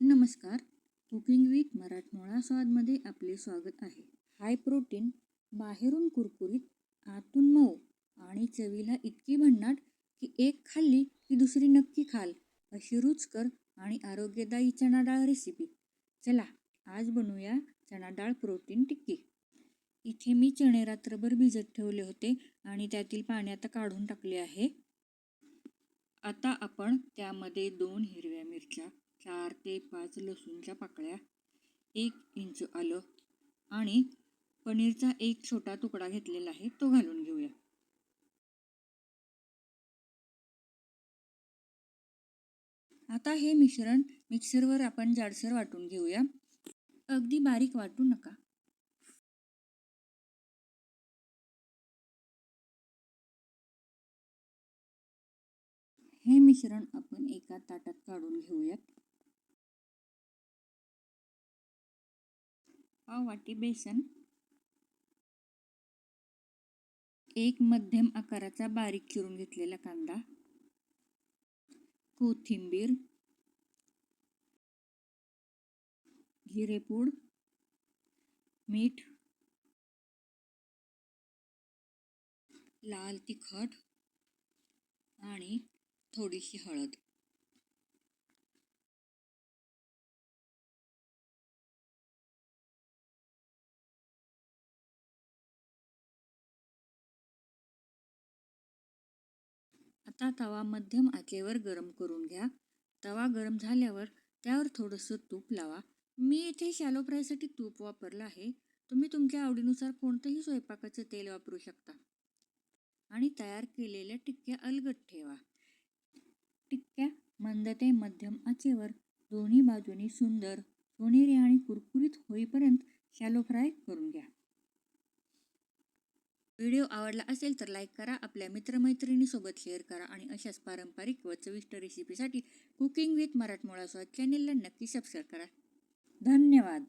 नमस्कार. Cooking with मराठमोळा स्वादमध्ये आपले स्वागत आहे. हाय प्रोटीन, बाहेरून कुरकुरीत, आतून मऊ आणि चवीला इतकी भन्नाट की एक खाल्ली की दुसरी नक्की खाल अशी रुचकर आणि आरोग्यदायी चणा डाळ रेसिपी. चला आज बनवूया चणा डाळ प्रोटीन टिक्की. इथे मी चणे रात्रभर भिजत ठेवले होते आणि त्यातील पाणी आता काढून टाकले आहे. आता आपण त्यामध्ये 2 हिरव्या मिरच्या, 4 ते 5 लसूणच्या पाकळ्या, 1 इंच आलं आणि पनीरचा एक छोटा तुकडा घेतलेला आहे तो घालून घेऊया. आता हे मिश्रण मिक्सरवर आपण जाडसर वाटून घेऊया. अगदी बारीक वाटू नका. हे मिश्रण आपण एका ताटात काढून घेऊयात. पाव वाटी बेसन, एक मध्यम आकाराचा बारीक चिरून घेतलेला कांदा, कोथिंबीर, जिरेपूड, मीठ, लाल तिखट आणि थोडीशी हळद. आता तवा मध्यम आचेवर गरम करून घ्या. तवा गरम झाल्यावर त्यावर थोडंसं तूप लावा. मी इथे शॅलो फ्रायसाठी तूप वापरलं आहे. तुम्ही तुमच्या आवडीनुसार कोणतंही स्वयंपाकाचं तेल वापरू शकता. आणि तयार केलेल्या टिक्क्या अलगद ठेवा. टिक्क्या मंद ते मध्यम आचेवर दोन्ही बाजूनी सुंदर, सोनेरी आणि कुरकुरीत होईपर्यंत शॅलो फ्राय करून घ्या. व्हिडिओ आवडला असेल तर लाईक करा, आपल्या मित्रमैत्रिणीसोबत शेअर करा आणि अशाच पारंपरिक व चविष्ट रेसिपीसाठी कुकिंग विथ मराठमोळा स्वाद चॅनेलला नक्की सबस्क्राईब करा. धन्यवाद.